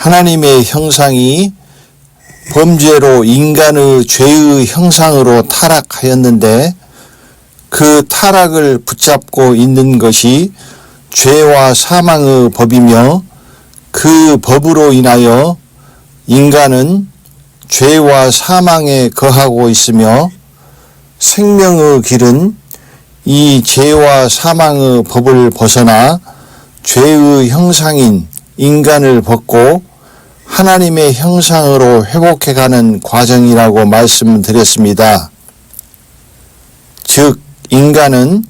하나님의 형상이 범죄로 인간의 죄의 형상으로 타락하였는데 그 타락을 붙잡고 있는 것이 죄와 사망의 법이며 그 법으로 인하여 인간은 죄와 사망에 거하고 있으며 생명의 길은 이 죄와 사망의 법을 벗어나 죄의 형상인 인간을 벗고 하나님의 형상으로 회복해가는 과정이라고 말씀드렸습니다. 즉 인간은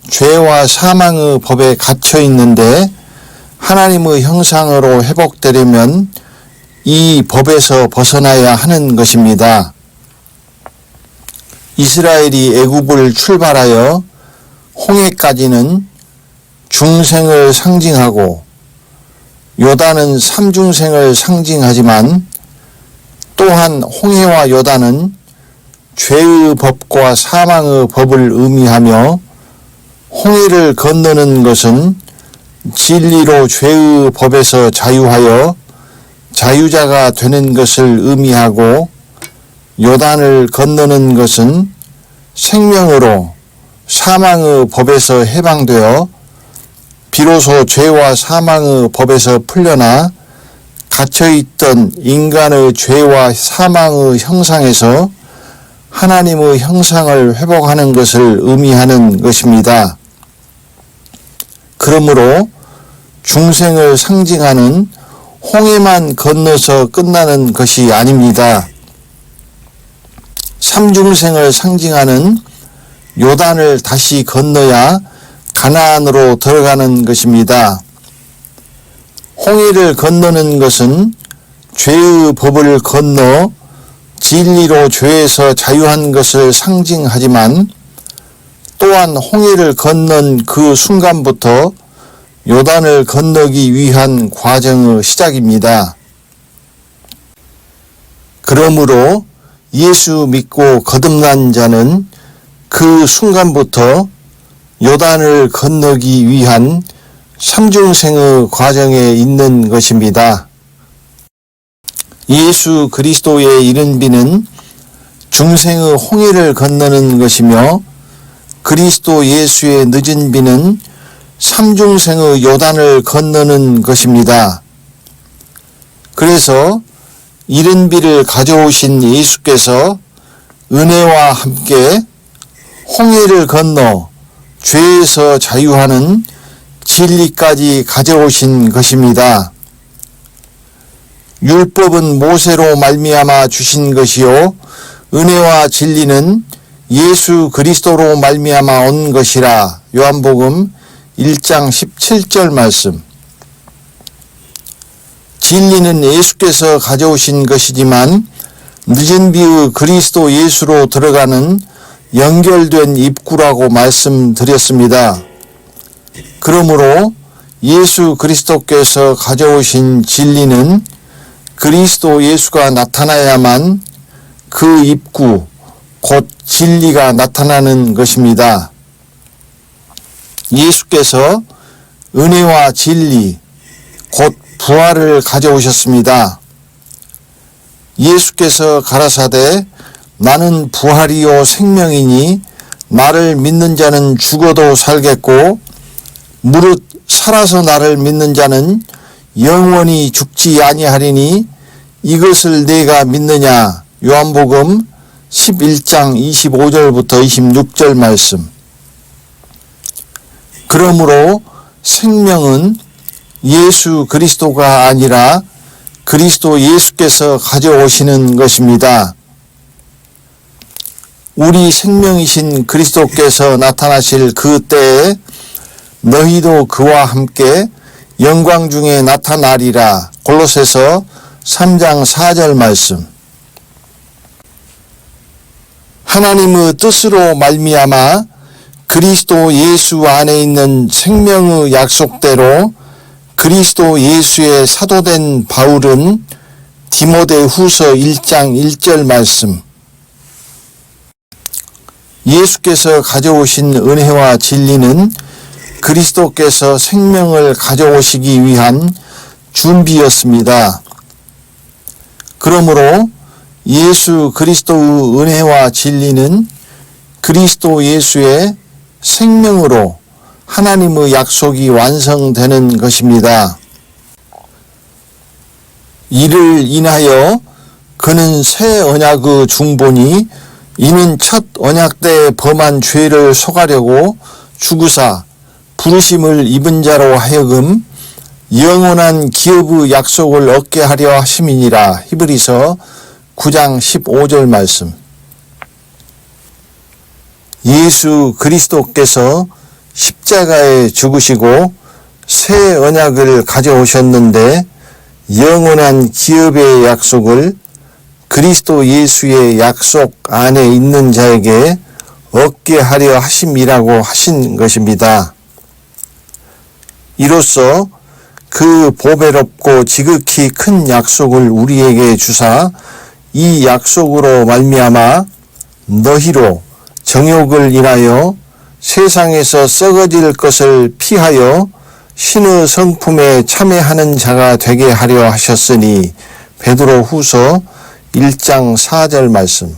죄와 사망의 법에 갇혀 있는데 하나님의 형상으로 회복되려면 이 법에서 벗어나야 하는 것입니다. 이스라엘이 애굽을 출발하여 홍해까지는 중생을 상징하고 요단은 삼중생을 상징하지만 또한 홍해와 요단은 죄의 법과 사망의 법을 의미하며 홍해를 건너는 것은 진리로 죄의 법에서 자유하여 자유자가 되는 것을 의미하고 요단을 건너는 것은 생명으로 사망의 법에서 해방되어 비로소 죄와 사망의 법에서 풀려나 갇혀있던 인간의 죄와 사망의 형상에서 하나님의 형상을 회복하는 것을 의미하는 것입니다. 그러므로 중생을 상징하는 홍해만 건너서 끝나는 것이 아닙니다. 삼중생을 상징하는 요단을 다시 건너야 가나안으로 들어가는 것입니다. 홍해를 건너는 것은 죄의 법을 건너 진리로 죄에서 자유한 것을 상징하지만 또한 홍해를 건넌 그 순간부터 요단을 건너기 위한 과정의 시작입니다. 그러므로 예수 믿고 거듭난 자는 그 순간부터 요단을 건너기 위한 삼중생의 과정에 있는 것입니다. 예수 그리스도의 이른 비는 중생의 홍해를 건너는 것이며 그리스도 예수의 늦은 비는 삼중생의 요단을 건너는 것입니다. 그래서 이른 비를 가져오신 예수께서 은혜와 함께 홍해를 건너 죄에서 자유하는 진리까지 가져오신 것입니다. 율법은 모세로 말미암아 주신 것이요 은혜와 진리는 예수 그리스도로 말미암아 온 것이라. 요한복음 1장 17절 말씀. 진리는 예수께서 가져오신 것이지만 늦은 비의 그리스도 예수로 들어가는 연결된 입구라고 말씀드렸습니다. 그러므로 예수 그리스도께서 가져오신 진리는 그리스도 예수가 나타나야만 그 입구, 곧 진리가 나타나는 것입니다. 예수께서 은혜와 진리, 곧 부활을 가져오셨습니다. 예수께서 가라사대 나는 부활이요 생명이니 나를 믿는 자는 죽어도 살겠고 무릇 살아서 나를 믿는 자는 영원히 죽지 아니하리니 이것을 내가 믿느냐. 요한복음 11장 25절부터 26절 말씀. 그러므로 생명은 예수 그리스도가 아니라 그리스도 예수께서 가져오시는 것입니다. 우리 생명이신 그리스도께서 나타나실 그 때에 너희도 그와 함께 영광 중에 나타나리라. 골로새서 3장 4절 말씀. 하나님의 뜻으로 말미암아 그리스도 예수 안에 있는 생명의 약속대로 그리스도 예수의 사도된 바울은 디모데후서 1장 1절 말씀. 예수께서 가져오신 은혜와 진리는 그리스도께서 생명을 가져오시기 위한 준비였습니다. 그러므로 예수 그리스도의 은혜와 진리는 그리스도 예수의 생명으로 하나님의 약속이 완성되는 것입니다. 이를 인하여 그는 새 언약의 중보니 이는 첫 언약 때 범한 죄를 속하려고 죽으사 부르심을 입은 자로 하여금 영원한 기업의 약속을 얻게 하려 하심이니라. 히브리서 9장 15절 말씀. 예수 그리스도께서 십자가에 죽으시고 새 언약을 가져오셨는데 영원한 기업의 약속을 그리스도 예수의 약속 안에 있는 자에게 얻게 하려 하심이라고 하신 것입니다. 이로써 그 보배롭고 지극히 큰 약속을 우리에게 주사 이 약속으로 말미암아 너희로 정욕을 인하여 세상에서 썩어질 것을 피하여 신의 성품에 참여하는 자가 되게 하려 하셨으니 베드로 후서 1장 4절 말씀.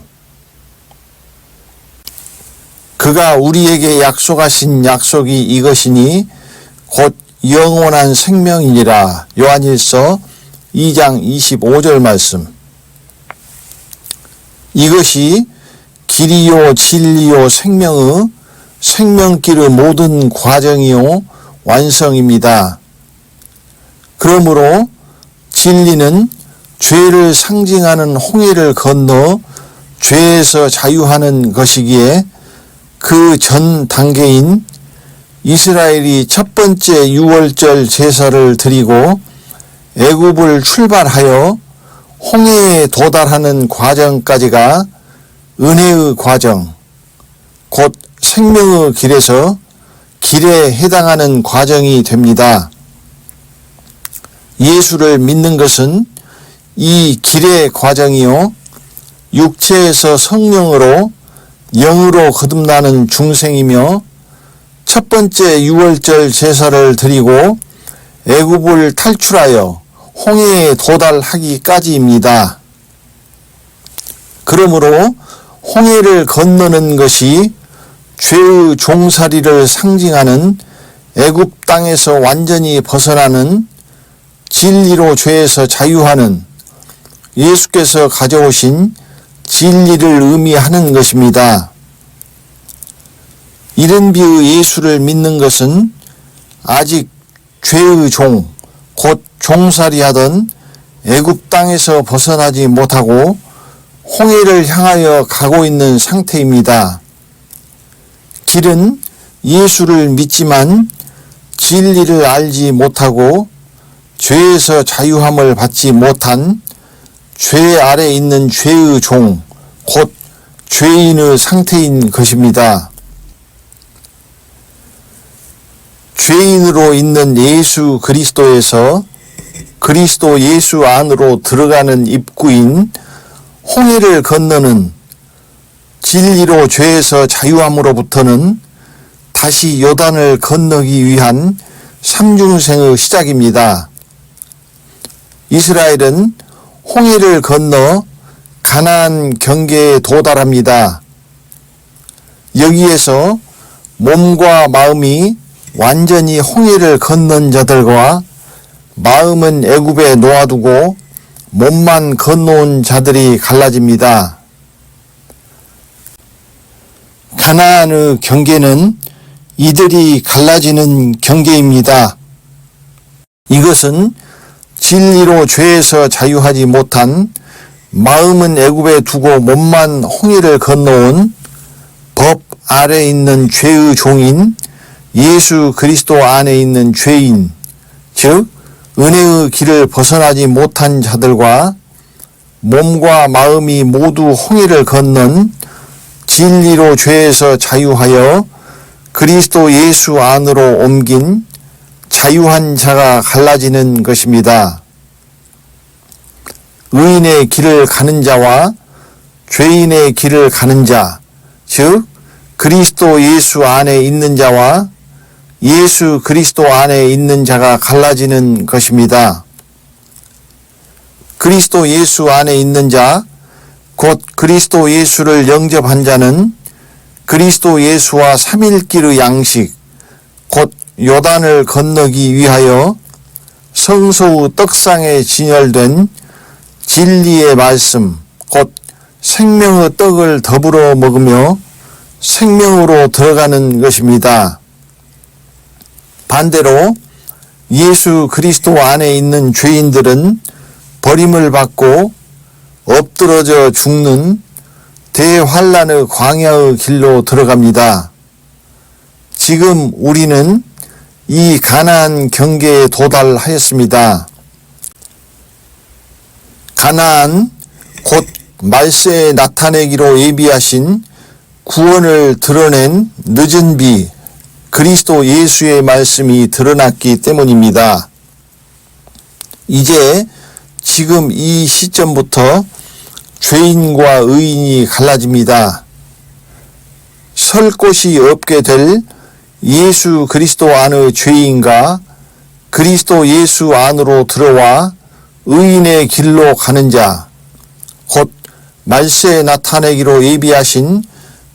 그가 우리에게 약속하신 약속이 이것이니 곧 영원한 생명이니라. 요한일서 2장 25절 말씀. 이것이 길이요 진리요 생명의 생명길의 모든 과정이요 완성입니다. 그러므로 진리는 죄를 상징하는 홍해를 건너 죄에서 자유하는 것이기에 그 전 단계인 이스라엘이 첫 번째 유월절 제사를 드리고 애굽을 출발하여 홍해에 도달하는 과정까지가 은혜의 과정, 곧 생명의 길에서 길에 해당하는 과정이 됩니다. 예수를 믿는 것은 이 길의 과정이요 육체에서 성령으로 영으로 거듭나는 중생이며 첫 번째 유월절 제사를 드리고 애굽을 탈출하여 홍해에 도달하기까지입니다. 그러므로 홍해를 건너는 것이 죄의 종살이를 상징하는 애굽 땅에서 완전히 벗어나는 진리로 죄에서 자유하는 예수께서 가져오신 진리를 의미하는 것입니다. 이른비의 예수를 믿는 것은 아직 죄의 종, 곧 종살이하던 애굽 땅에서 벗어나지 못하고 홍해를 향하여 가고 있는 상태입니다. 길은 예수를 믿지만 진리를 알지 못하고 죄에서 자유함을 받지 못한 죄 아래 있는 죄의 종, 곧 죄인의 상태인 것입니다. 죄인으로 있는 예수 그리스도에서 그리스도 예수 안으로 들어가는 입구인 홍해를 건너는 진리로 죄에서 자유함으로부터는 다시 요단을 건너기 위한 삼중생의 시작입니다. 이스라엘은 홍해를 건너 가나안 경계에 도달합니다. 여기에서 몸과 마음이 완전히 홍해를 건넌 자들과 마음은 애굽에 놓아두고 몸만 건너온 자들이 갈라집니다. 가나안의 경계는 이들이 갈라지는 경계입니다. 이것은 진리로 죄에서 자유하지 못한 마음은 애굽에 두고 몸만 홍해를 건너온 법 아래 있는 죄의 종인 예수 그리스도 안에 있는 죄인, 즉 은혜의 길을 벗어나지 못한 자들과 몸과 마음이 모두 홍해를 건넌 진리로 죄에서 자유하여 그리스도 예수 안으로 옮긴 자유한 자가 갈라지는 것입니다. 의인의 길을 가는 자와 죄인의 길을 가는 자, 즉 그리스도 예수 안에 있는 자와 예수 그리스도 안에 있는 자가 갈라지는 것입니다. 그리스도 예수 안에 있는 자, 곧 그리스도 예수를 영접한 자는 그리스도 예수와 삼일길의 양식, 곧 요단을 건너기 위하여 성소의 떡상에 진열된 진리의 말씀, 곧 생명의 떡을 더불어 먹으며 생명으로 들어가는 것입니다. 반대로 예수 그리스도 안에 있는 죄인들은 버림을 받고 엎드러져 죽는 대환란의 광야의 길로 들어갑니다. 지금 우리는 이 가나안 경계에 도달하였습니다. 가나안 곧 말세에 나타내기로 예비하신 구원을 드러낸 늦은 비 그리스도 예수의 말씀이 드러났기 때문입니다. 이제 지금 이 시점부터 죄인과 의인이 갈라집니다. 설 곳이 없게 될 예수 그리스도 안의 죄인과 그리스도 예수 안으로 들어와 의인의 길로 가는 자, 곧 말세에 나타내기로 예비하신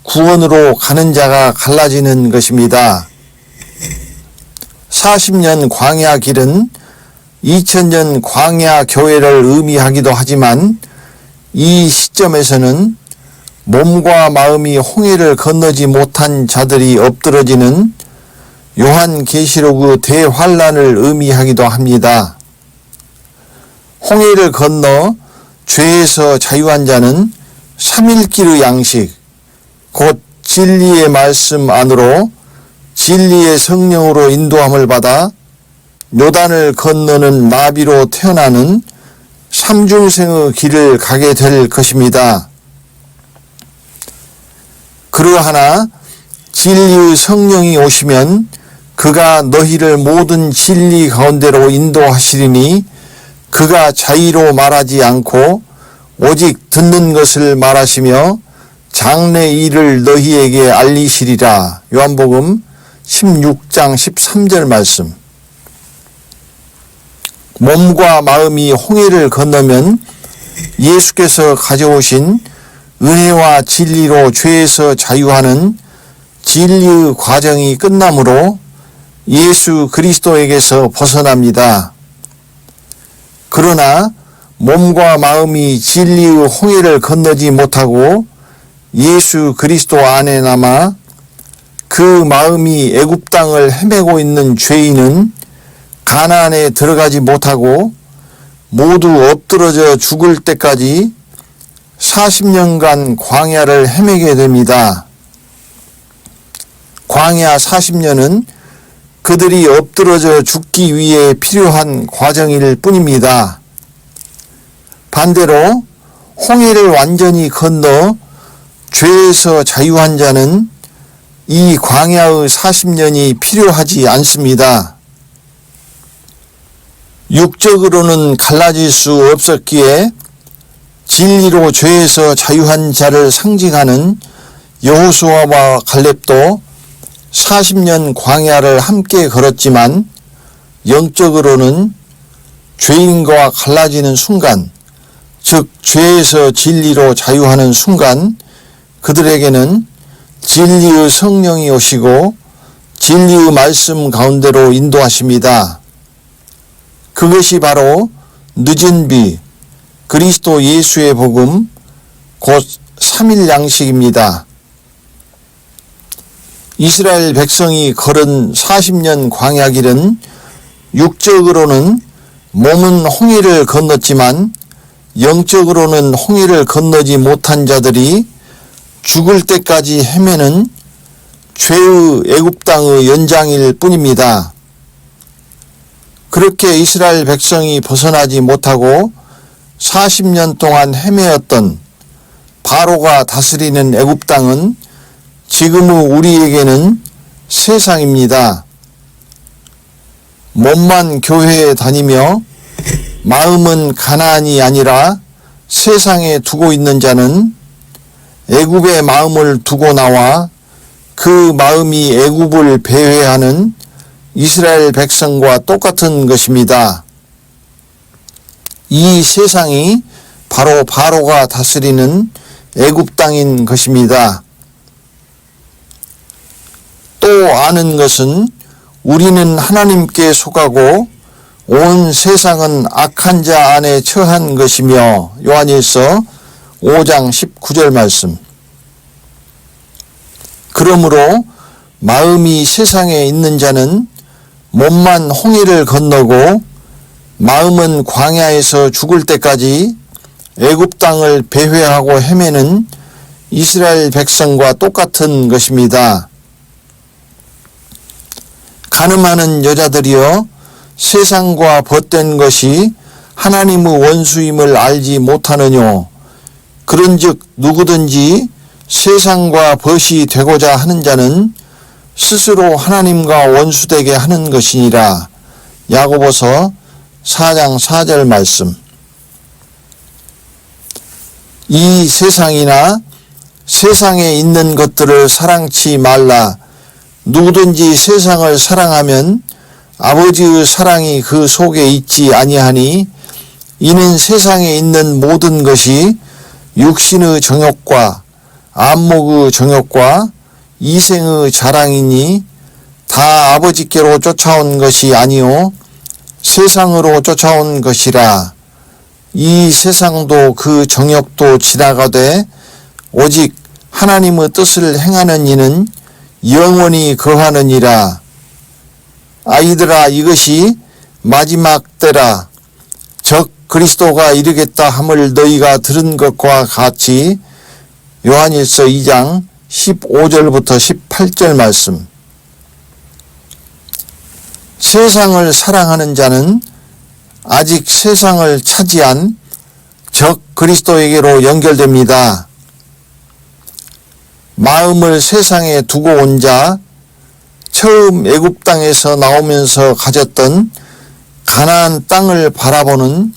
구원으로 가는 자가 갈라지는 것입니다. 40년 광야 길은 2000년 광야 교회를 의미하기도 하지만 이 시점에서는 몸과 마음이 홍해를 건너지 못한 자들이 엎드러지는 요한계시록의 대환란을 의미하기도 합니다. 홍해를 건너 죄에서 자유한 자는 삼일길의 양식, 곧 진리의 말씀 안으로 진리의 성령으로 인도함을 받아 요단을 건너는 나비로 태어나는 삼중생의 길을 가게 될 것입니다. 그러하나 진리의 성령이 오시면 그가 너희를 모든 진리 가운데로 인도하시리니 그가 자의로 말하지 않고 오직 듣는 것을 말하시며 장래 일을 너희에게 알리시리라. 요한복음 16장 13절 말씀. 몸과 마음이 홍해를 건너면 예수께서 가져오신 은혜와 진리로 죄에서 자유하는 진리의 과정이 끝나므로 예수 그리스도에게서 벗어납니다. 그러나 몸과 마음이 진리의 홍해를 건너지 못하고 예수 그리스도 안에 남아 그 마음이 애굽 땅을 헤매고 있는 죄인은 가나안에 들어가지 못하고 모두 엎드러져 죽을 때까지 40년간 광야를 헤매게 됩니다. 광야 40년은 그들이 엎드러져 죽기 위해 필요한 과정일 뿐입니다. 반대로 홍해를 완전히 건너 죄에서 자유한 자는 이 광야의 40년이 필요하지 않습니다. 육적으로는 갈라질 수 없었기에 진리로 죄에서 자유한 자를 상징하는 여호수아와 갈렙도 40년 광야를 함께 걸었지만 영적으로는 죄인과 갈라지는 순간, 즉 죄에서 진리로 자유하는 순간 그들에게는 진리의 성령이 오시고 진리의 말씀 가운데로 인도하십니다. 그것이 바로 늦은 비, 그리스도 예수의 복음, 곧 삼일 양식입니다. 이스라엘 백성이 걸은 40년 광야길은 육적으로는 몸은 홍해를 건넜지만 영적으로는 홍해를 건너지 못한 자들이 죽을 때까지 헤매는 죄의 애굽 땅의 연장일 뿐입니다. 그렇게 이스라엘 백성이 벗어나지 못하고 40년 동안 헤매었던 바로가 다스리는 애굽 땅은 지금의 우리에게는 세상입니다. 몸만 교회에 다니며 마음은 가나안이 아니라 세상에 두고 있는 자는 애굽의 마음을 두고 나와 그 마음이 애굽을 배회하는 이스라엘 백성과 똑같은 것입니다. 이 세상이 바로 바로가 다스리는 애굽 땅인 것입니다. 또 아는 것은 우리는 하나님께 속하고 온 세상은 악한 자 안에 처한 것이며 요한일서 5장 19절 말씀. 그러므로 마음이 세상에 있는 자는 몸만 홍해를 건너고 마음은 광야에서 죽을 때까지 애굽 땅을 배회하고 헤매는 이스라엘 백성과 똑같은 것입니다. 간음하는 여자들이여 세상과 벗된 것이 하나님의 원수임을 알지 못하느뇨. 그런즉 누구든지 세상과 벗이 되고자 하는 자는 스스로 하나님과 원수되게 하는 것이니라. 야고보서 4장 4절 말씀. 이 세상이나 세상에 있는 것들을 사랑치 말라. 누구든지 세상을 사랑하면 아버지의 사랑이 그 속에 있지 아니하니 이는 세상에 있는 모든 것이 육신의 정욕과 안목의 정욕과 이생의 자랑이니 다 아버지께로 쫓아온 것이 아니요 세상으로 쫓아온 것이라. 이 세상도 그 정욕도 지나가되 오직 하나님의 뜻을 행하는 이는 영원히 거하느니라. 아이들아, 이것이 마지막 때라. 즉 그리스도가 이르겠다 함을 너희가 들은 것과 같이. 요한일서 2장 15절부터 18절 말씀. 세상을 사랑하는 자는 아직 세상을 차지한 즉 그리스도에게로 연결됩니다. 마음을 세상에 두고 온 자, 처음 애굽 땅에서 나오면서 가졌던 가나안 땅을 바라보는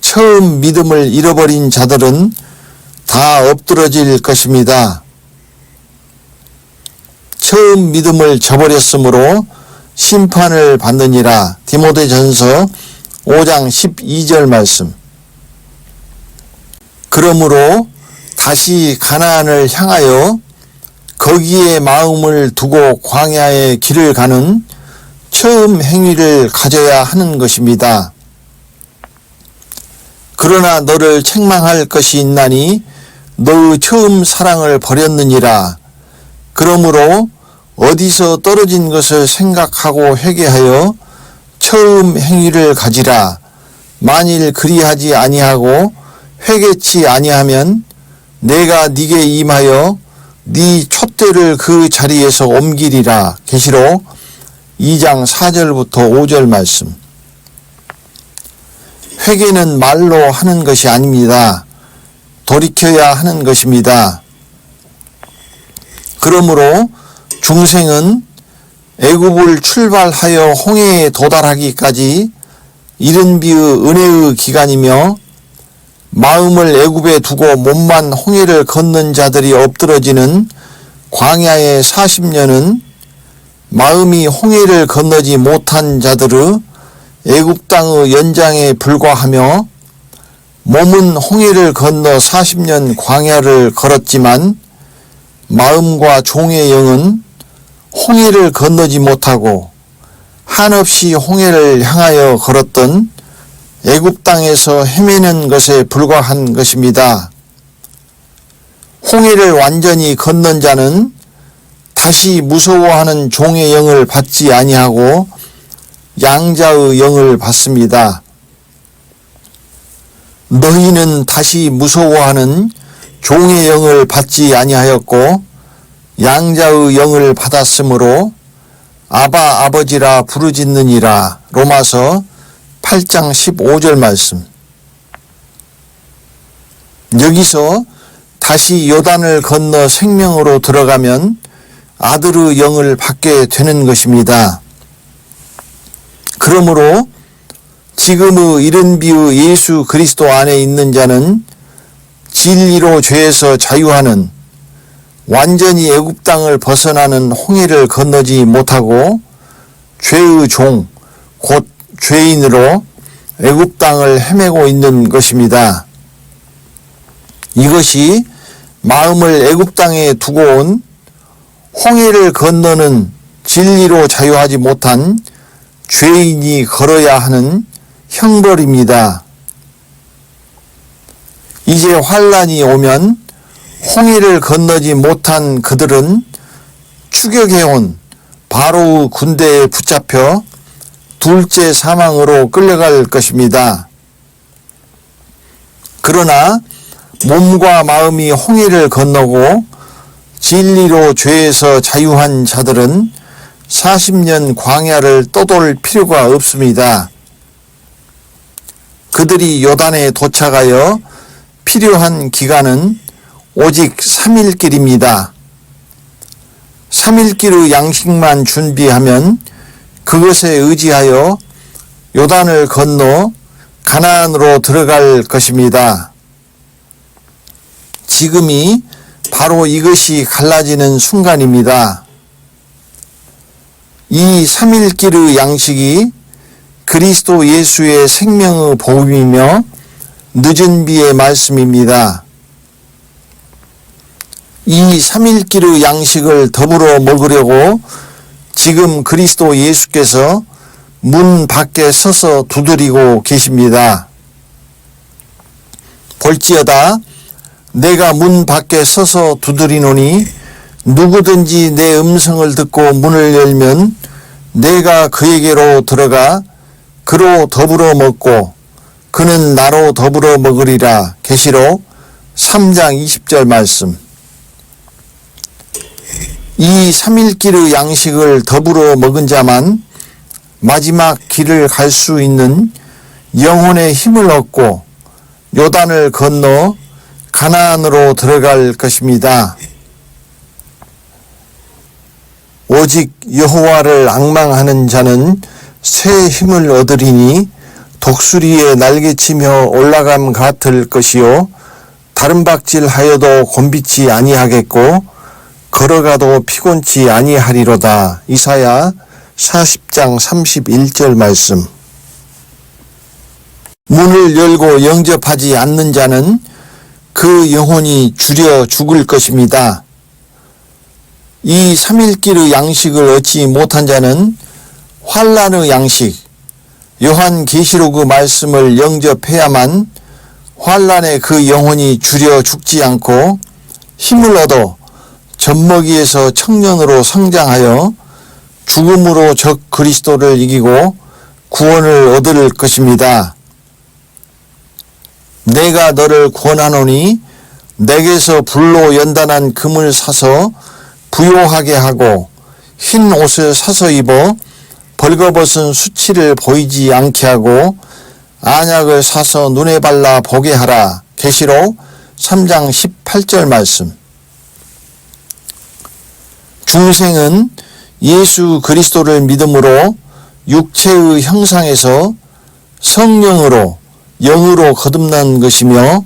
처음 믿음을 잃어버린 자들은 다 엎드러질 것입니다. 처음 믿음을 저버렸으므로 심판을 받느니라. 디모데전서 5장 12절 말씀. 그러므로 다시 가나안을 향하여 거기에 마음을 두고 광야의 길을 가는 처음 행위를 가져야 하는 것입니다. 그러나 너를 책망할 것이 있나니 너의 처음 사랑을 버렸느니라. 그러므로 어디서 떨어진 것을 생각하고 회개하여 처음 행위를 가지라. 만일 그리하지 아니하고 회개치 아니하면 내가 네게 임하여 네 촛대를 그 자리에서 옮기리라. 계시록 2장 4절부터 5절 말씀. 회개는 말로 하는 것이 아닙니다. 돌이켜야 하는 것입니다. 그러므로 중생은 애굽을 출발하여 홍해에 도달하기까지 이른비의 은혜의 기간이며 마음을 애굽에 두고 몸만 홍해를 건넌 자들이 엎드러지는 광야의 40년은 마음이 홍해를 건너지 못한 자들의 애굽 땅의 연장에 불과하며 몸은 홍해를 건너 40년 광야를 걸었지만 마음과 종의 영은 홍해를 건너지 못하고 한없이 홍해를 향하여 걸었던 애굽 땅에서 헤매는 것에 불과한 것입니다. 홍해를 완전히 건넌 자는 다시 무서워하는 종의 영을 받지 아니하고 양자의 영을 받습니다. 너희는 다시 무서워하는 종의 영을 받지 아니하였고 양자의 영을 받았으므로 아바 아버지라 부르짖느니라. 로마서 8장 15절 말씀. 여기서 다시 요단을 건너 생명으로 들어가면 아들의 영을 받게 되는 것입니다. 그러므로 지금의 이른비의 예수 그리스도 안에 있는 자는 진리로 죄에서 자유하는 완전히 애굽 땅을 벗어나는 홍해를 건너지 못하고 죄의 종, 곧 죄인으로 애굽 땅을 헤매고 있는 것입니다. 이것이 마음을 애굽 땅에 두고 온 홍해를 건너는 진리로 자유하지 못한 죄인이 걸어야 하는 형벌입니다. 이제 환란이 오면 홍해를 건너지 못한 그들은 추격해온 바로의 군대에 붙잡혀 둘째 사망으로 끌려갈 것입니다. 그러나 몸과 마음이 홍해를 건너고 진리로 죄에서 자유한 자들은 40년 광야를 떠돌 필요가 없습니다. 그들이 요단에 도착하여 필요한 기간은 오직 3일 길입니다. 3일 길의 양식만 준비하면 그것에 의지하여 요단을 건너 가나안으로 들어갈 것입니다. 지금이 바로 이것이 갈라지는 순간입니다. 이 3일 길의 양식이 그리스도 예수의 생명의 복음이며 늦은 비의 말씀입니다. 이 3일 길의 양식을 더불어 먹으려고 지금 그리스도 예수께서 문 밖에 서서 두드리고 계십니다. 볼지어다 내가 문 밖에 서서 두드리노니 누구든지 내 음성을 듣고 문을 열면 내가 그에게로 들어가 그로 더불어 먹고 그는 나로 더불어 먹으리라. 계시록 3장 20절 말씀. 이 3일 길의 양식을 더불어 먹은 자만 마지막 길을 갈 수 있는 영혼의 힘을 얻고 요단을 건너 가나안으로 들어갈 것입니다. 오직 여호와를 앙망하는 자는 새 힘을 얻으리니 독수리에 날개치며 올라감 같을 것이요 다른 박질하여도 곤비치 아니하겠고 걸어가도 피곤치 아니하리로다. 이사야 40장 31절 말씀. 문을 열고 영접하지 않는 자는 그 영혼이 주려 죽을 것입니다. 이 3일 길의 양식을 얻지 못한 자는 환란의 양식, 요한계시록의 말씀을 영접해야만 환란의 그 영혼이 주려 죽지 않고 힘을 얻어 젖먹이에서 청년으로 성장하여 죽음으로 적 그리스도를 이기고 구원을 얻을 것입니다. 내가 너를 구원하노니 내게서 불로 연단한 금을 사서 부요하게 하고 흰 옷을 사서 입어 벌거벗은 수치를 보이지 않게 하고 안약을 사서 눈에 발라 보게 하라. 계시록 3장 18절 말씀. 중생은 예수 그리스도를 믿음으로 육체의 형상에서 성령으로 영으로 거듭난 것이며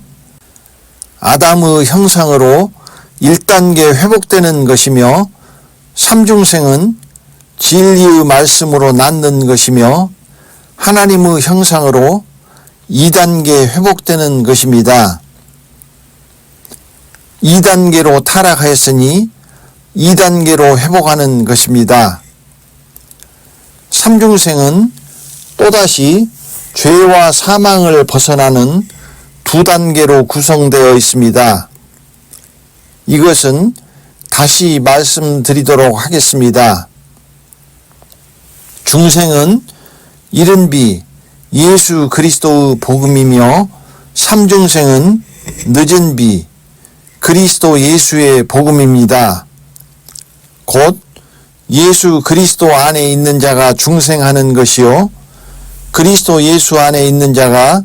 아담의 형상으로 1단계 회복되는 것이며 삼중생은 진리의 말씀으로 낳는 것이며 하나님의 형상으로 2단계 회복되는 것입니다. 2단계로 타락하였으니 2단계로 회복하는 것입니다. 삼중생은 또다시 죄와 사망을 벗어나는 2단계로 구성되어 있습니다. 이것은 다시 말씀드리도록 하겠습니다. 중생은 이른 비 예수 그리스도의 복음이며 삼중생은 늦은 비 그리스도 예수의 복음입니다. 곧 예수 그리스도 안에 있는 자가 중생하는 것이요 그리스도 예수 안에 있는 자가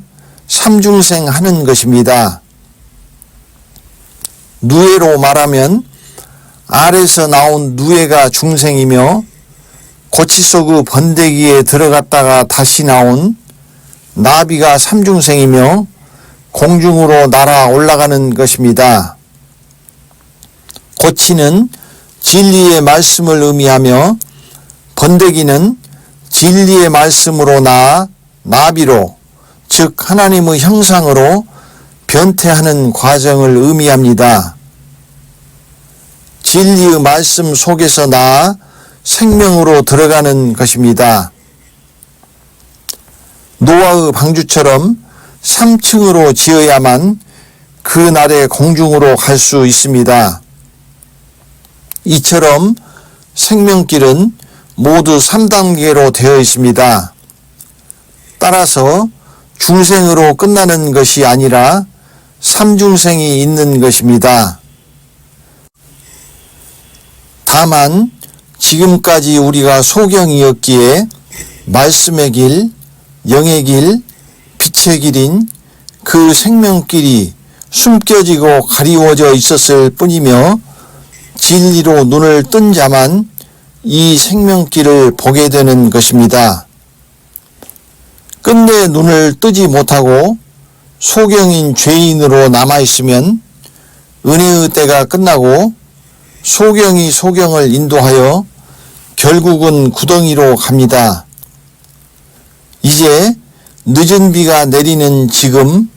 삼중생하는 것입니다. 누에로 말하면 알에서 나온 누에가 중생이며 고치 속의 번데기에 들어갔다가 다시 나온 나비가 삼중생이며 공중으로 날아 올라가는 것입니다. 고치는 진리의 말씀을 의미하며 번데기는 진리의 말씀으로 나아 나비로 즉 하나님의 형상으로 변태하는 과정을 의미합니다. 진리의 말씀 속에서 나아 생명으로 들어가는 것입니다. 노아의 방주처럼 3층으로 지어야만 그 날에 공중으로 갈 수 있습니다. 이처럼 생명길은 모두 3단계로 되어 있습니다. 따라서 중생으로 끝나는 것이 아니라 3중생이 있는 것입니다. 다만 지금까지 우리가 소경이었기에 말씀의 길, 영의 길, 빛의 길인 그 생명길이 숨겨지고 가리워져 있었을 뿐이며 진리로 눈을 뜬 자만 이 생명길을 보게 되는 것입니다. 끝내 눈을 뜨지 못하고 소경인 죄인으로 남아있으면 은혜의 때가 끝나고 소경이 소경을 인도하여 결국은 구덩이로 갑니다. 이제 늦은 비가 내리는 지금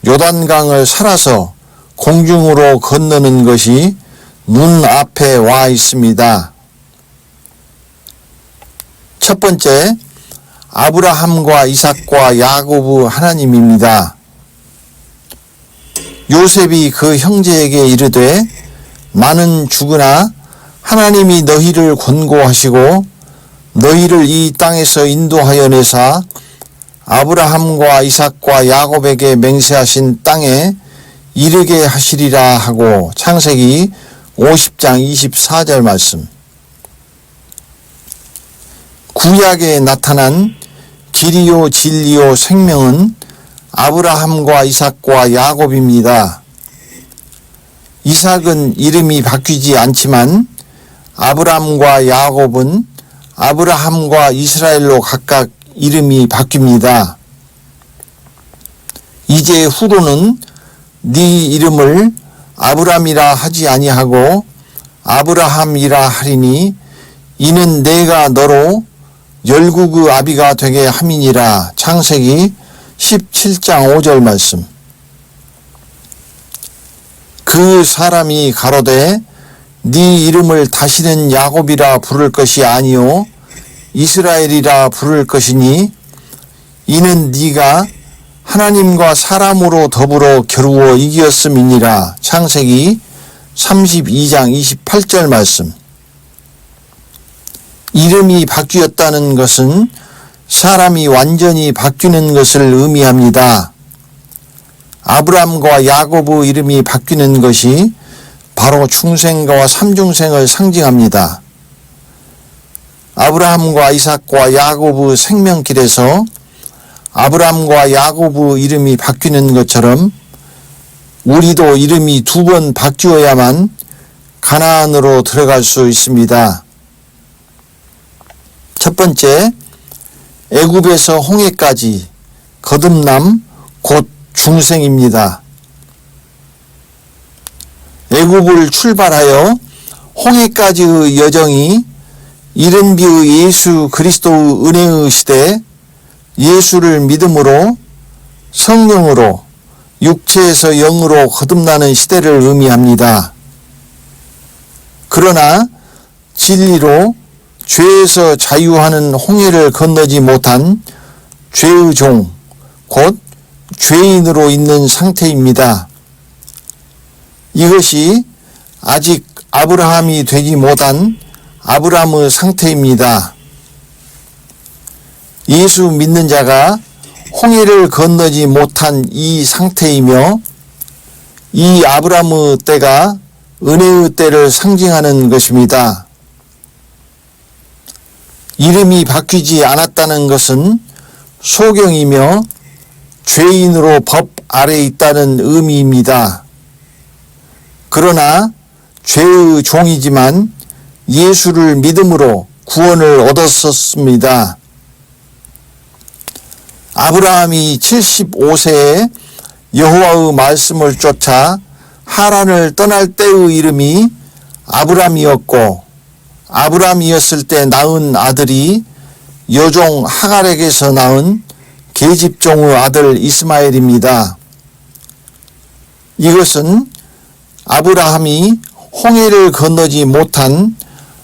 요단강을 살아서 공중으로 건너는 것이 눈앞에 와 있습니다. 첫 번째, 아브라함과 이삭과 야곱의 하나님입니다. 요셉이 그 형제에게 이르되 나는 죽으나 하나님이 너희를 권고하시고 너희를 이 땅에서 인도하여 내사 아브라함과 이삭과 야곱에게 맹세하신 땅에 이르게 하시리라 하고 창세기 50장 24절 말씀. 구약에 나타난 길이요 진리요 생명은 아브라함과 이삭과 야곱입니다. 이삭은 이름이 바뀌지 않지만 아브라함과 야곱은 아브라함과 이스라엘로 각각 이름이 바뀝니다. 이제 후로는 네 이름을 아브람이라 하지 아니하고 아브라함이라 하리니 이는 내가 너로 열국의 아비가 되게 함이니라. 창세기 17장 5절 말씀. 그 사람이 가로되 네 이름을 다시는 야곱이라 부를 것이 아니요 이스라엘이라 부를 것이니 이는 네가 하나님과 사람으로 더불어 겨루어 이겼음이니라. 창세기 32장 28절 말씀. 이름이 바뀌었다는 것은 사람이 완전히 바뀌는 것을 의미합니다. 아브람과 야곱의 이름이 바뀌는 것이 바로 중생과 삼중생을 상징합니다. 아브라함과 이삭과 야곱의 생명길에서 아브라함과 야곱의 이름이 바뀌는 것처럼 우리도 이름이 2번 바뀌어야만 가나안으로 들어갈 수 있습니다. 첫 번째, 애굽에서 홍해까지 거듭남 곧 중생입니다. 애굽을 출발하여 홍해까지의 여정이 이른비의 예수 그리스도의 은혜의 시대, 예수를 믿음으로 성령으로 육체에서 영으로 거듭나는 시대를 의미합니다. 그러나 진리로 죄에서 자유하는 홍해를 건너지 못한 죄의 종, 곧 죄인으로 있는 상태입니다. 이것이 아직 아브라함이 되지 못한 아브라함의 상태입니다. 예수 믿는 자가 홍해를 건너지 못한 이 상태이며 이 아브라함의 때가 은혜의 때를 상징하는 것입니다. 이름이 바뀌지 않았다는 것은 소경이며 죄인으로 법 아래 있다는 의미입니다. 그러나 죄의 종이지만 예수를 믿음으로 구원을 얻었었습니다. 아브라함이 75세에 여호와의 말씀을 쫓아 하란을 떠날 때의 이름이 아브람이었고 아브람이었을 때 낳은 아들이 여종 하갈에게서 낳은 계집종의 아들 이스마엘입니다. 이것은 아브라함이 홍해를 건너지 못한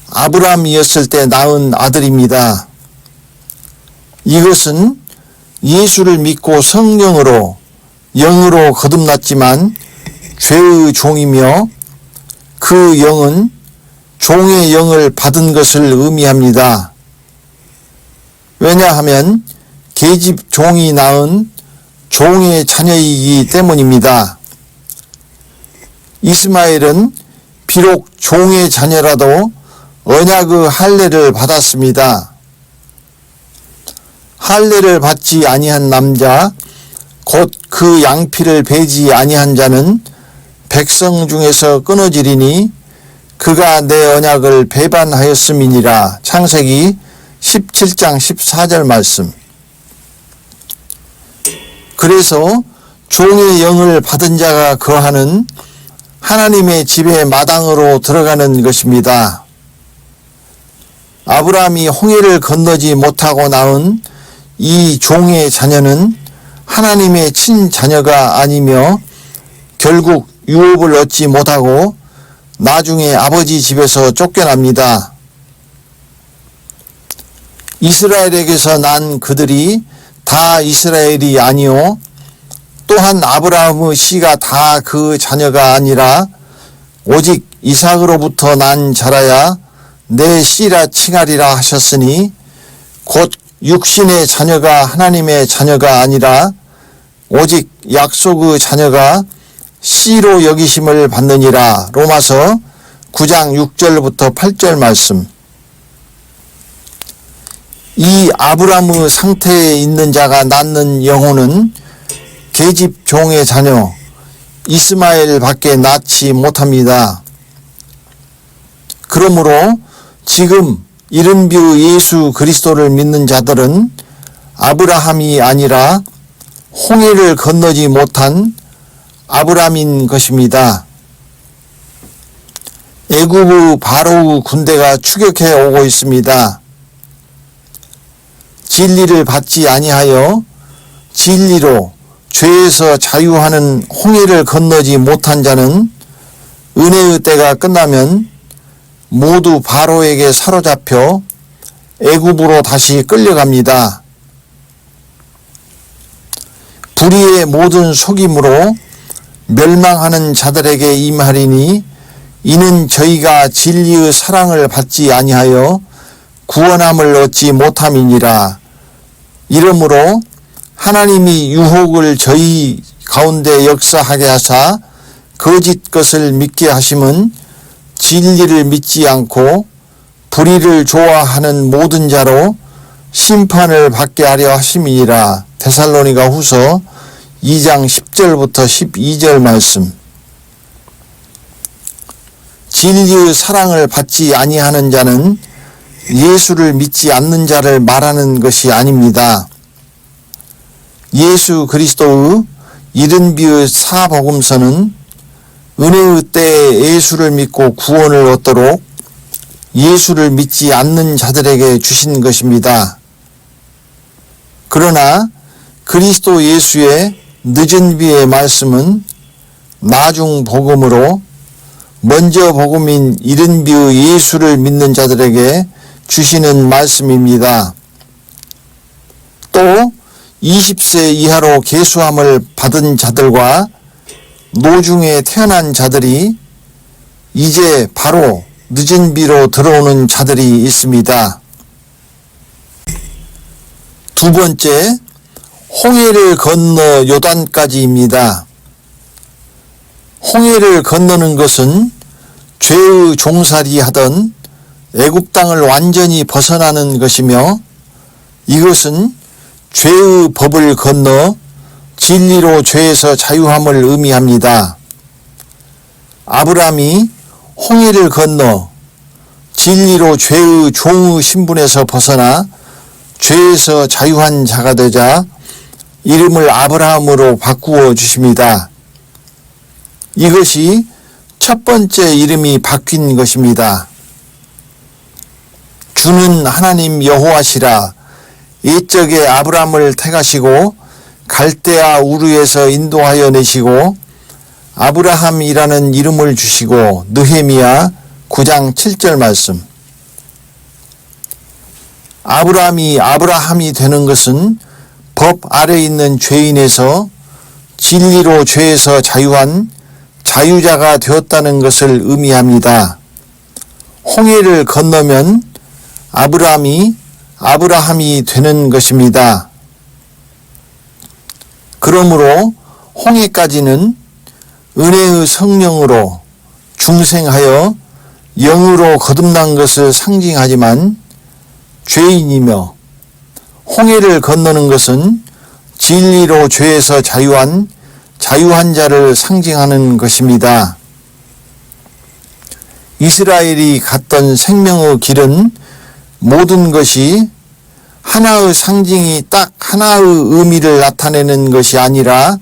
아브라함이었을 때 낳은 아들입니다. 이것은 예수를 믿고 성령으로 영으로 거듭났지만 죄의 종이며 그 영은 종의 영을 받은 것을 의미합니다. 왜냐하면 계집 종이 낳은 종의 자녀이기 때문입니다. 이스마엘은 비록 종의 자녀라도 언약의 할례를 받았습니다. 할례를 받지 아니한 남자 곧 그 양피를 베지 아니한 자는 백성 중에서 끊어지리니 그가 내 언약을 배반하였음이니라. 창세기 17장 14절 말씀. 그래서 종의 영을 받은 자가 거하는 하나님의 집의 마당으로 들어가는 것입니다. 아브라함이 홍해를 건너지 못하고 낳은 이 종의 자녀는 하나님의 친자녀가 아니며 결국 유업을 얻지 못하고 나중에 아버지 집에서 쫓겨납니다. 이스라엘에게서 난 그들이 다 이스라엘이 아니요 또한 아브라함의 씨가 다 그 자녀가 아니라 오직 이삭으로부터 난 자라야 내 씨라 칭하리라 하셨으니 곧 육신의 자녀가 하나님의 자녀가 아니라 오직 약속의 자녀가 씨로 여기심을 받느니라. 로마서 9장 6절부터 8절 말씀. 이 아브라함의 상태에 있는 자가 낳는 영혼은 계집 종의 자녀 이스마엘 밖에 낳지 못합니다. 그러므로 지금 이른비의 예수 그리스도를 믿는 자들은 아브라함이 아니라 홍해를 건너지 못한 아브라함인 것입니다. 애굽의 바로의 군대가 추격해 오고 있습니다. 진리를 받지 아니하여 진리로 죄에서 자유하는 홍해를 건너지 못한 자는 은혜의 때가 끝나면 모두 바로에게 사로잡혀 애굽으로 다시 끌려갑니다. 불의의 모든 속임으로 멸망하는 자들에게 임하리니 이는 저희가 진리의 사랑을 받지 아니하여 구원함을 얻지 못함이니라. 이러므로 하나님이 유혹을 저희 가운데 역사하게 하사 거짓 것을 믿게 하심은 진리를 믿지 않고 불의를 좋아하는 모든 자로 심판을 받게 하려 하심이니라. 데살로니가 후서 2장 10절부터 12절 말씀. 진리의 사랑을 받지 아니하는 자는 예수를 믿지 않는 자를 말하는 것이 아닙니다. 예수 그리스도의 이른비의 사복음서는 은혜의 때에 예수를 믿고 구원을 얻도록 예수를 믿지 않는 자들에게 주신 것입니다. 그러나 그리스도 예수의 늦은 비의 말씀은 나중 복음으로 먼저 복음인 이른 비의 예수를 믿는 자들에게 주시는 말씀입니다. 또 20세 이하로 계수함을 받은 자들과 노중에 태어난 자들이 이제 바로 늦은 비로 들어오는 자들이 있습니다. 두 번째, 홍해를 건너 요단까지입니다. 홍해를 건너는 것은 죄의 종살이 하던 애굽 땅을 완전히 벗어나는 것이며 이것은 죄의 법을 건너 진리로 죄에서 자유함을 의미합니다. 아브라함이 홍해를 건너 진리로 죄의 종의 신분에서 벗어나 죄에서 자유한 자가 되자 이름을 아브라함으로 바꾸어 주십니다. 이것이 첫 번째 이름이 바뀐 것입니다. 주는 하나님 여호와시라 옛적에 아브람을 택하시고 갈대아 우르에서 인도하여 내시고 아브라함이라는 이름을 주시고 느헤미야 9장 7절 말씀. 아브라함이 되는 것은 법 아래 있는 죄인에서 진리로 죄에서 자유한 자유자가 되었다는 것을 의미합니다. 홍해를 건너면 아브라함이 되는 것입니다. 그러므로 홍해까지는 은혜의 성령으로 중생하여 영으로 거듭난 것을 상징하지만 죄인이며 홍해를 건너는 것은 진리로 죄에서 자유한 자를 상징하는 것입니다. 이스라엘이 갔던 생명의 길은 모든 것이 하나의 상징이 딱 하나의 의미를 나타내는 것이 아니라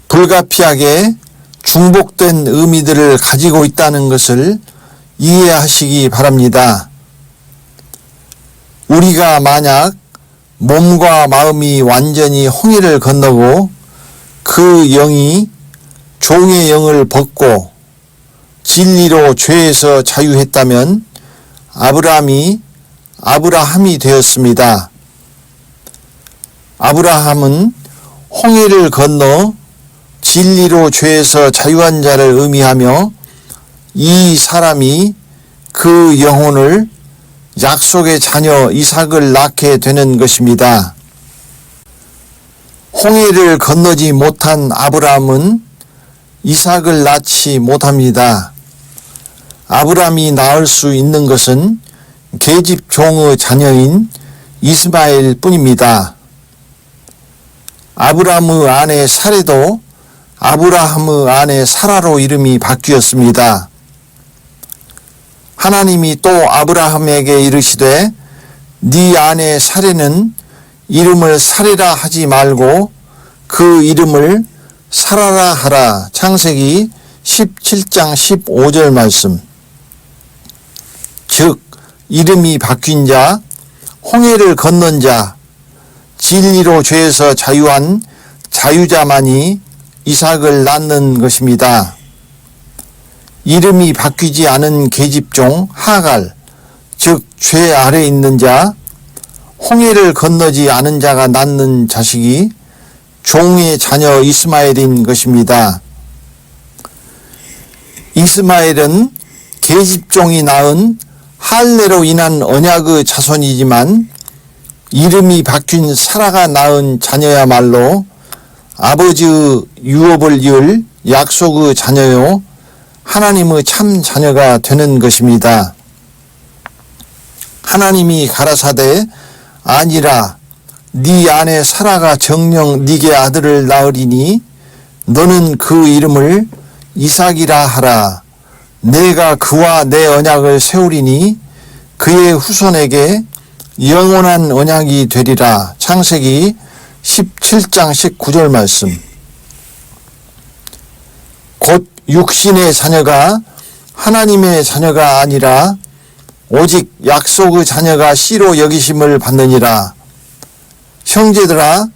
불가피하게 중복된 의미들을 가지고 있다는 것을 이해하시기 바랍니다. 우리가 만약 몸과 마음이 완전히 홍해를 건너고 그 영이 종의 영을 벗고 진리로 죄에서 자유했다면 아브라함이 되었습니다. 아브라함은 홍해를 건너 진리로 죄에서 자유한 자를 의미하며 이 사람이 그 영혼을 약속의 자녀 이삭을 낳게 되는 것입니다. 홍해를 건너지 못한 아브라함은 이삭을 낳지 못합니다. 아브라함이 낳을 수 있는 것은 계집 종의 자녀인 이스마엘 뿐입니다. 아브라함의 아내 사레도 아브라함의 아내 사라로 이름이 바뀌었습니다. 하나님이 또 아브라함에게 이르시되 네 아내 사레는 이름을 사레라 하지 말고 그 이름을 사라라 하라. 창세기 17장 15절 말씀. 즉 이름이 바뀐 자, 홍해를 건넌 자, 진리로 죄에서 자유한 자유자만이 이삭을 낳는 것입니다. 이름이 바뀌지 않은 계집종 하갈, 즉 죄 아래 있는 자, 홍해를 건너지 않은 자가 낳는 자식이 종의 자녀 이스마엘인 것입니다. 이스마엘은 계집종이 낳은 할례로 인한 언약의 자손이지만 이름이 바뀐 사라가 낳은 자녀야말로 아버지의 유업을 이을 약속의 자녀요 하나님의 참 자녀가 되는 것입니다. 하나님이 가라사대 아니라 네 아내 사라가 정녕 네게 아들을 낳으리니 너는 그 이름을 이삭이라 하라. 내가 그와 내 언약을 세우리니 그의 후손에게 영원한 언약이 되리라. 창세기 17장 19절 말씀. 곧 육신의 자녀가 하나님의 자녀가 아니라 오직 약속의 자녀가 씨로 여기심을 받느니라. 형제들아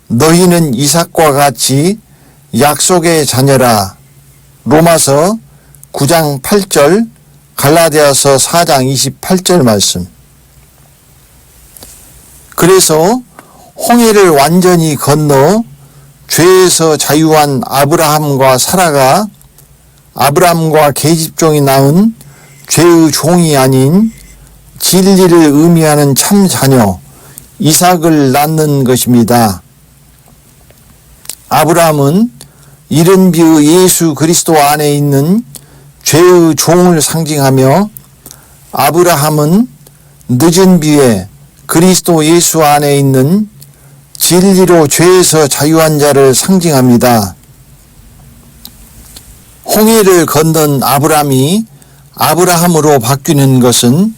너희는 이삭과 같이 약속의 자녀라. 로마서 9장 8절, 갈라디아서 4장 28절 말씀. 그래서 홍해를 완전히 건너 죄에서 자유한 아브라함과 사라가 아브라함과 계집종이 낳은 죄의 종이 아닌 진리를 의미하는 참 자녀 이삭을 낳는 것입니다. 아브라함은 이른 비의 예수 그리스도 안에 있는 죄의 종을 상징하며 아브라함은 늦은 비에 그리스도 예수 안에 있는 진리로 죄에서 자유한 자를 상징합니다. 홍해를 건넌 아브라함이 아브라함으로 바뀌는 것은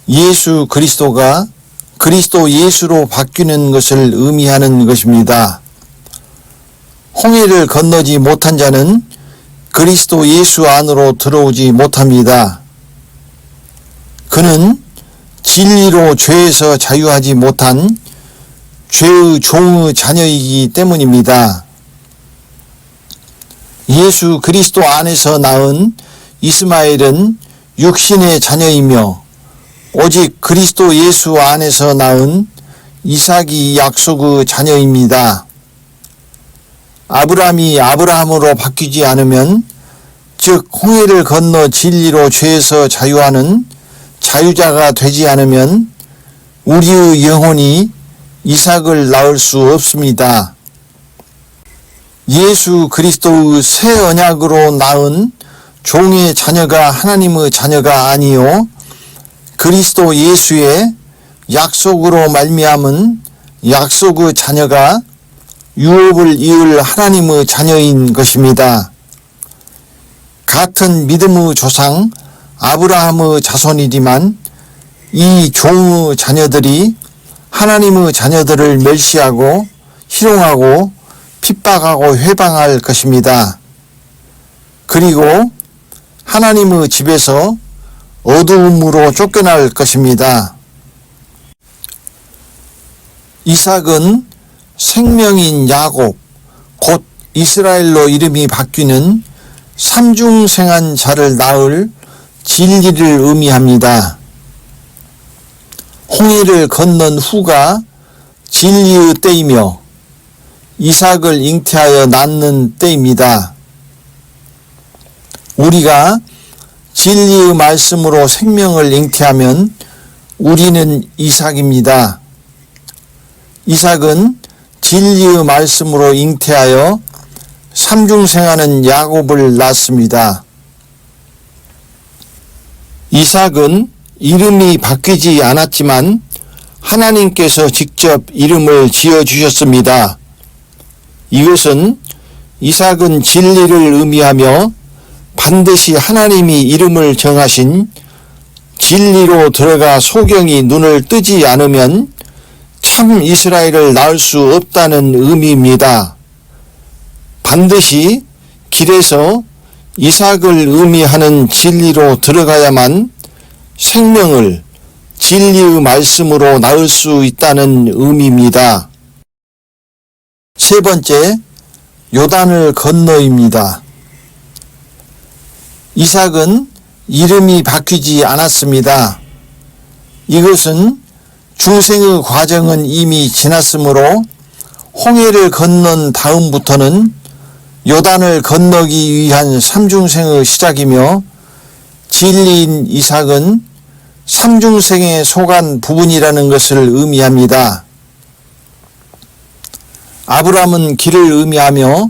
예수 그리스도가 그리스도 예수로 바뀌는 것을 의미하는 것입니다. 홍해를 건너지 못한 자는 그리스도 예수 안으로 들어오지 못합니다. 그는 진리로 죄에서 자유하지 못한 죄의 종의 자녀이기 때문입니다. 예수 그리스도 안에서 낳은 이스마엘은 육신의 자녀이며 오직 그리스도 예수 안에서 낳은 이삭이 약속의 자녀입니다. 아브라함이 아브라함으로 바뀌지 않으면, 즉 홍해를 건너 진리로 죄에서 자유하는 자유자가 되지 않으면 우리의 영혼이 이삭을 낳을 수 없습니다. 예수 그리스도의 새 언약으로 낳은 종의 자녀가 하나님의 자녀가 아니요 그리스도 예수의 약속으로 말미암은 약속의 자녀가 유업을 이을 하나님의 자녀인 것입니다. 같은 믿음의 조상 아브라함의 자손이지만 이 종의 자녀들이 하나님의 자녀들을 멸시하고 희롱하고 핍박하고 회방할 것입니다. 그리고 하나님의 집에서 어두움으로 쫓겨날 것입니다. 이삭은 생명인 야곱, 곧 이스라엘로 이름이 바뀌는 삼중생한 자를 낳을 진리를 의미합니다. 홍해를 건넌 후가 진리의 때이며 이삭을 잉태하여 낳는 때입니다. 우리가 진리의 말씀으로 생명을 잉태하면 우리는 이삭입니다. 이삭은 진리의 말씀으로 잉태하여 삼중생하는 야곱을 낳습니다. 이삭은 이름이 바뀌지 않았지만 하나님께서 직접 이름을 지어주셨습니다. 이것은 이삭은 진리를 의미하며 반드시 하나님이 이름을 정하신 진리로 들어가 소경이 눈을 뜨지 않으면 참 이스라엘을 낳을 수 없다는 의미입니다. 반드시 길에서 이삭을 의미하는 진리로 들어가야만 생명을 진리의 말씀으로 낳을 수 있다는 의미입니다. 세 번째, 요단을 건너입니다. 이삭은 이름이 바뀌지 않았습니다. 이것은 중생의 과정은 이미 지났으므로 홍해를 건넌 다음부터는 요단을 건너기 위한 삼중생의 시작이며 진리인 이삭은 삼중생에 속한 부분이라는 것을 의미합니다. 아브라함은 길을 의미하며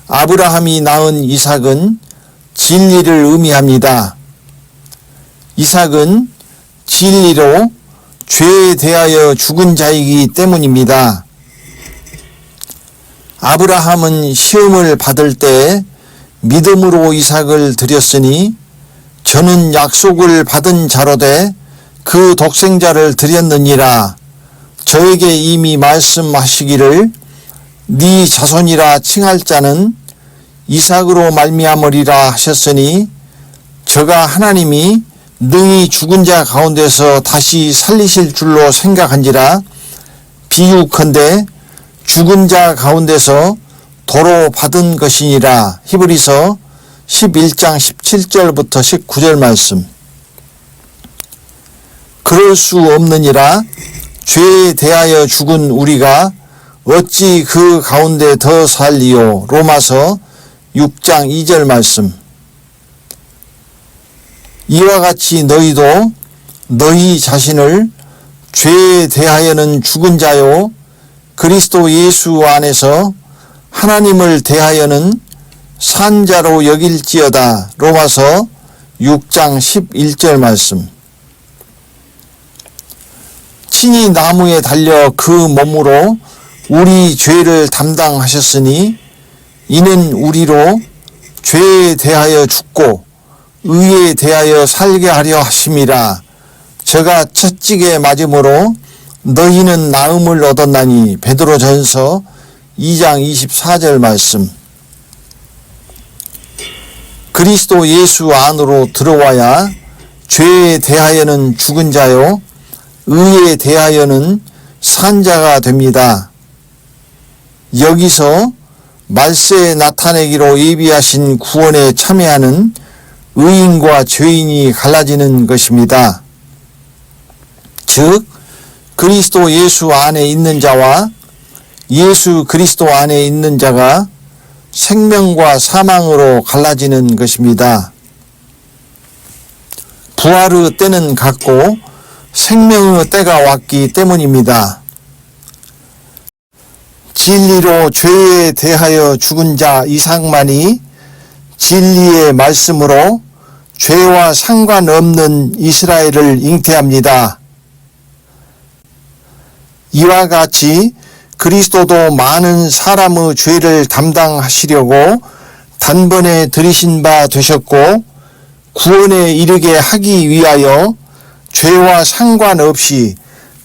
아브라함이 낳은 이삭은 진리를 의미합니다. 이삭은 진리로 죄에 대하여 죽은 자이기 때문입니다. 아브라함은 시험을 받을 때 믿음으로 이삭을 드렸으니 저는 약속을 받은 자로되 그 독생자를 드렸느니라. 저에게 이미 말씀하시기를 네 자손이라 칭할 자는 이삭으로 말미암으리라 하셨으니 저가 하나님이 능히 죽은 자 가운데서 다시 살리실 줄로 생각한지라. 비유컨대 죽은 자 가운데서 도로 받은 것이니라. 히브리서 11장 17절부터 19절 말씀. 그럴 수 없느니라. 죄에 대하여 죽은 우리가 어찌 그 가운데 더 살리요. 로마서 6장 2절 말씀. 이와 같이 너희도 너희 자신을 죄에 대하여는 죽은 자요 그리스도 예수 안에서 하나님을 대하여는 산 자로 여길지어다. 로마서 6장 11절 말씀. 친히 나무에 달려 그 몸으로 우리 죄를 담당하셨으니 이는 우리로 죄에 대하여 죽고 의에 대하여 살게 하려 하심이라. 저가 채찍에 맞음으로 너희는 나음을 얻었나니. 베드로전서 2장 24절 말씀. 그리스도 예수 안으로 들어와야 죄에 대하여는 죽은 자요 의에 대하여는 산자가 됩니다. 여기서 말세에 나타내기로 예비하신 구원에 참여하는 의인과 죄인이 갈라지는 것입니다. 즉 그리스도 예수 안에 있는 자와 예수 그리스도 안에 있는 자가 생명과 사망으로 갈라지는 것입니다. 부활의 때는 갔고 생명의 때가 왔기 때문입니다. 진리로 죄에 대하여 죽은 자 이삭만이 진리의 말씀으로 죄와 상관없는 이스라엘을 잉태합니다. 이와 같이 그리스도도 많은 사람의 죄를 담당하시려고 단번에 들이신 바 되셨고 구원에 이르게 하기 위하여 죄와 상관없이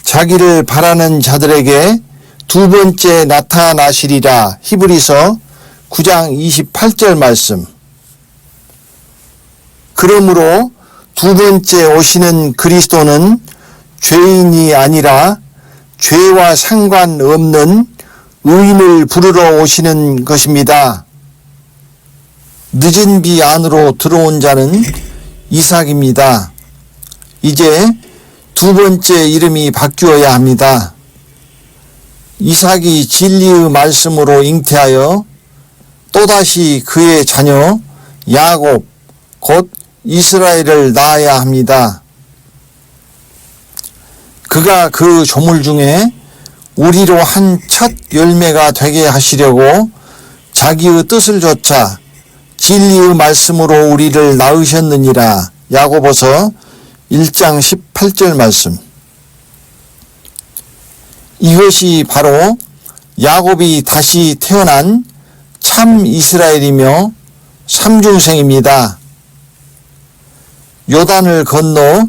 자기를 바라는 자들에게 두 번째 나타나시리라. 히브리서 9장 28절 말씀. 그러므로 두 번째 오시는 그리스도는 죄인이 아니라 죄와 상관없는 의인을 부르러 오시는 것입니다. 늦은 비 안으로 들어온 자는 이삭입니다. 이제 두 번째 이름이 바뀌어야 합니다. 이삭이 진리의 말씀으로 잉태하여 또다시 그의 자녀 야곱 곧 이스라엘을 낳아야 합니다. 그가 그 조물 중에 우리로 한 첫 열매가 되게 하시려고 자기의 뜻을 좇아 진리의 말씀으로 우리를 낳으셨느니라. 야고보서 1장 18절 말씀. 이것이 바로 야곱이 다시 태어난 참 이스라엘이며 삼중생입니다. 요단을 건너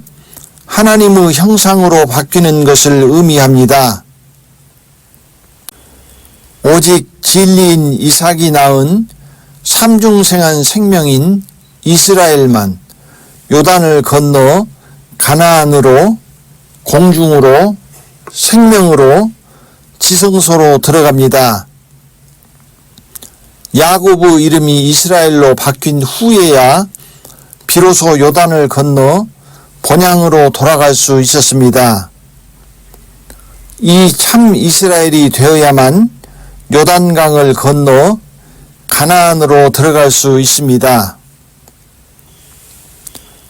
하나님의 형상으로 바뀌는 것을 의미합니다. 오직 진리인 이삭이 낳은 삼중생한 생명인 이스라엘만 요단을 건너 가나안으로 공중으로 생명으로 지성소로 들어갑니다. 야곱의 이름이 이스라엘로 바뀐 후에야 비로소 요단을 건너 본향으로 돌아갈 수 있었습니다. 이 참 이스라엘이 되어야만 요단강을 건너 가나안으로 들어갈 수 있습니다.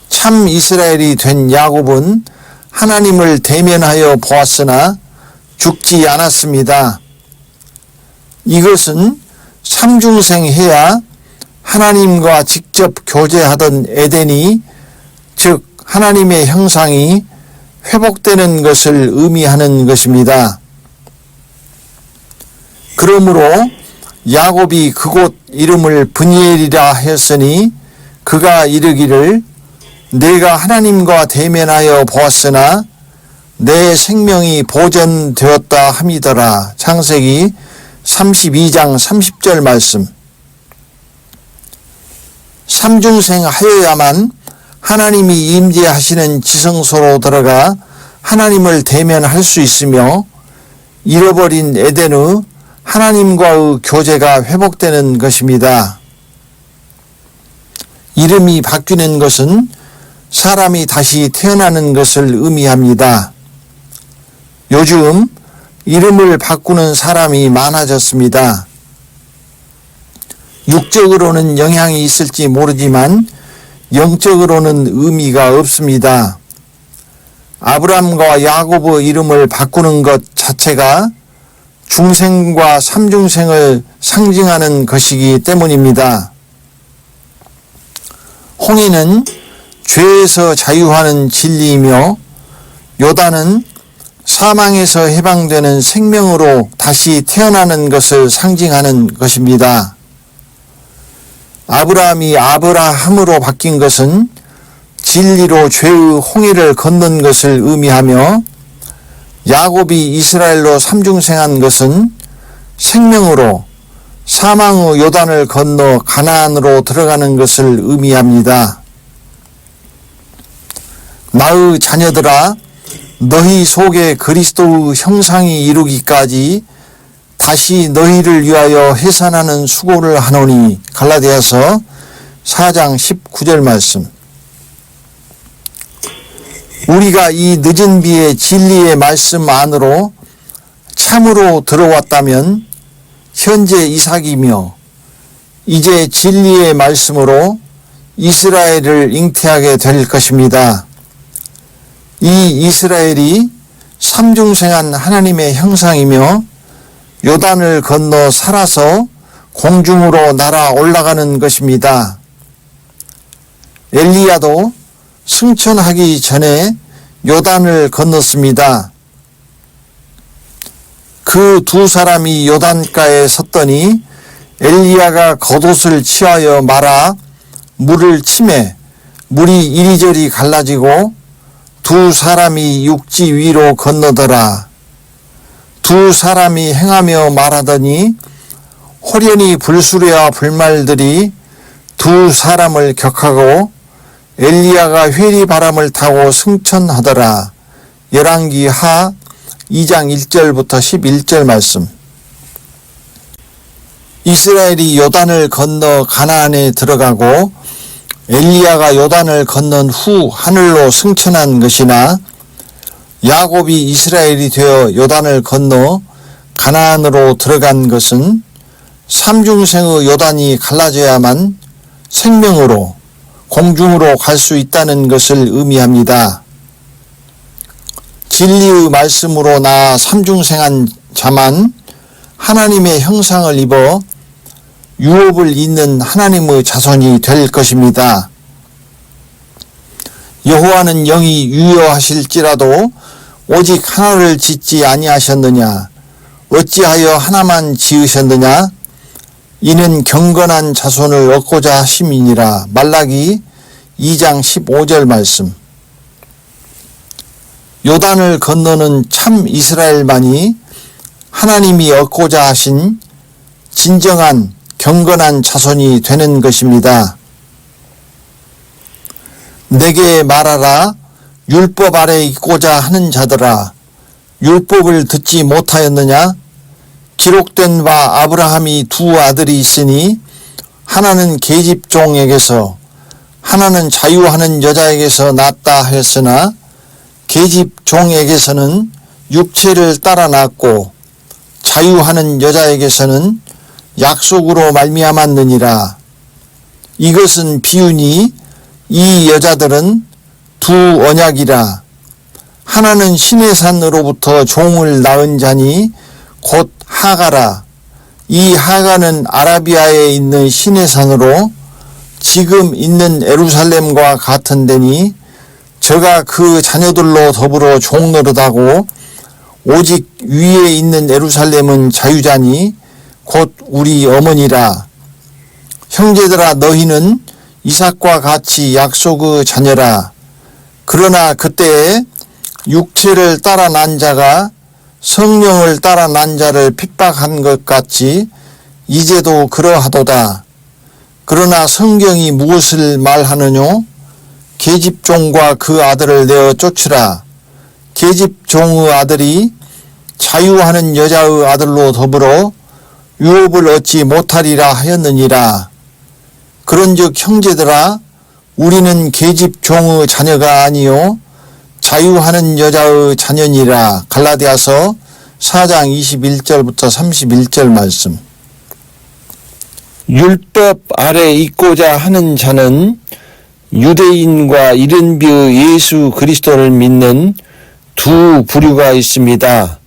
참 이스라엘이 된 야곱은 하나님을 대면하여 보았으나 죽지 않았습니다. 이것은 삼중생해야 하나님과 직접 교제하던 에덴이 즉 하나님의 형상이 회복되는 것을 의미하는 것입니다. 그러므로 야곱이 그곳 이름을 브니엘이라 했으니 그가 이르기를 내가 하나님과 대면하여 보았으나 내 생명이 보존되었다 함이더라. 창세기 32장 30절 말씀. 삼중생 하여야만 하나님이 임재하시는 지성소로 들어가 하나님을 대면할 수 있으며 잃어버린 에덴의 하나님과의 교제가 회복되는 것입니다. 이름이 바뀌는 것은 사람이 다시 태어나는 것을 의미합니다. 요즘 이름을 바꾸는 사람이 많아졌습니다. 육적으로는 영향이 있을지 모르지만 영적으로는 의미가 없습니다. 아브람과 야곱의 이름을 바꾸는 것 자체가 중생과 삼중생을 상징하는 것이기 때문입니다. 홍해는 죄에서 자유하는 진리이며 요단은 사망에서 해방되는 생명으로 다시 태어나는 것을 상징하는 것입니다. 아브라함이 아브라함으로 바뀐 것은 진리로 죄의 홍해를 건넌 것을 의미하며 야곱이 이스라엘로 삼중생한 것은 생명으로 사망의 요단을 건너 가나안으로 들어가는 것을 의미합니다. 나의 자녀들아 너희 속에 그리스도의 형상이 이루기까지 다시 너희를 위하여 해산하는 수고를 하노니. 갈라디아서 4장 19절 말씀. 우리가 이 늦은 비에 진리의 말씀 안으로 참으로 들어왔다면 현재 이삭이며 이제 진리의 말씀으로 이스라엘을 잉태하게 될 것입니다. 이 이스라엘이 삼중생한 하나님의 형상이며 요단을 건너 살아서 공중으로 날아 올라가는 것입니다. 엘리야도 승천하기 전에 요단을 건넜습니다. 그 두 사람이 요단가에 섰더니 엘리야가 겉옷을 취하여 말아 물을 치매 물이 이리저리 갈라지고 두 사람이 육지 위로 건너더라. 두 사람이 행하며 말하더니 호련히 불수레와 불말들이 두 사람을 격하고 엘리야가 회리 바람을 타고 승천하더라. 열왕기하 2장 1절부터 11절 말씀. 이스라엘이 요단을 건너 가나안에 들어가고 엘리야가 요단을 건넌 후 하늘로 승천한 것이나 야곱이 이스라엘이 되어 요단을 건너 가나안으로 들어간 것은 삼중생의 요단이 갈라져야만 생명으로 공중으로 갈 수 있다는 것을 의미합니다. 진리의 말씀으로 나아 삼중생한 자만 하나님의 형상을 입어 유업을 잇는 하나님의 자손이 될 것입니다. 여호와는 영이 유효하실지라도 오직 하나를 짓지 아니하셨느냐? 어찌하여 하나만 지으셨느냐? 이는 경건한 자손을 얻고자 하심이니라. 말라기 2장 15절 말씀. 요단을 건너는 참 이스라엘만이 하나님이 얻고자 하신 진정한 경건한 자손이 되는 것입니다. 내게 말하라. 율법 아래 있고자 하는 자들아, 율법을 듣지 못하였느냐? 기록된 바 아브라함이 두 아들이 있으니 하나는 계집종에게서 하나는 자유하는 여자에게서 낳았다 하였으나 계집종에게서는 육체를 따라 낳았고 자유하는 여자에게서는 약속으로 말미암았느니라. 이것은 비유니 이 여자들은 두 언약이라. 하나는 신의 산으로부터 종을 낳은 자니 곧 하가라. 이 하가는 아라비아에 있는 신의 산으로 지금 있는 예루살렘과 같은 데니 저가 그 자녀들로 더불어 종노릇하고 오직 위에 있는 예루살렘은 자유자니 곧 우리 어머니라. 형제들아, 너희는 이삭과 같이 약속의 자녀라. 그러나 그때에 육체를 따라 난 자가 성령을 따라 난 자를 핍박한 것 같이 이제도 그러하도다. 그러나 성경이 무엇을 말하느뇨? 계집종과 그 아들을 내어 쫓으라. 계집종의 아들이 자유하는 여자의 아들로 더불어 유업을 얻지 못하리라 하였느니라. 그런즉 형제들아, 우리는 계집종의 자녀가 아니요 자유하는 여자의 자녀니라. 갈라디아서 4장 21절부터 31절 말씀. 율법 아래 있고자 하는 자는 유대인과 이른비의 예수 그리스도를 믿는 두 부류가 있습니다.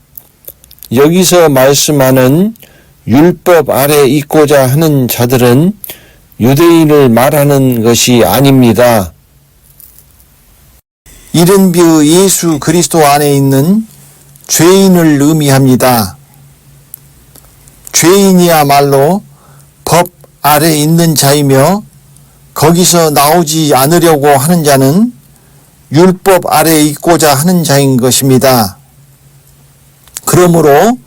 여기서 말씀하는 율법 아래 있고자 하는 자들은 유대인을 말하는 것이 아닙니다. 이른비의 예수 그리스도 안에 있는 죄인을 의미합니다. 죄인이야말로 법 아래 있는 자이며 거기서 나오지 않으려고 하는 자는 율법 아래 있고자 하는 자인 것입니다. 그러므로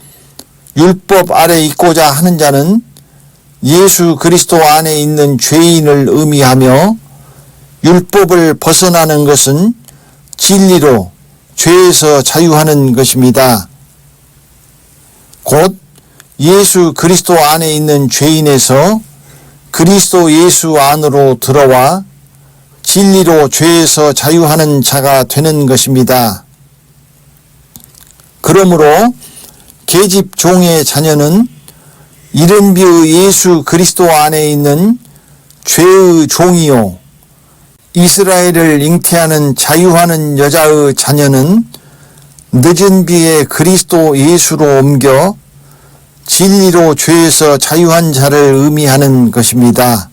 율법 아래 있고자 하는 자는 예수 그리스도 안에 있는 죄인을 의미하며 율법을 벗어나는 것은 진리로 죄에서 자유하는 것입니다. 곧 예수 그리스도 안에 있는 죄인에서 그리스도 예수 안으로 들어와 진리로 죄에서 자유하는 자가 되는 것입니다. 그러므로 계집 종의 자녀는 이른비의 예수 그리스도 안에 있는 죄의 종이요 이스라엘을 잉태하는 자유하는 여자의 자녀는 늦은 비에 그리스도 예수로 옮겨 진리로 죄에서 자유한 자를 의미하는 것입니다.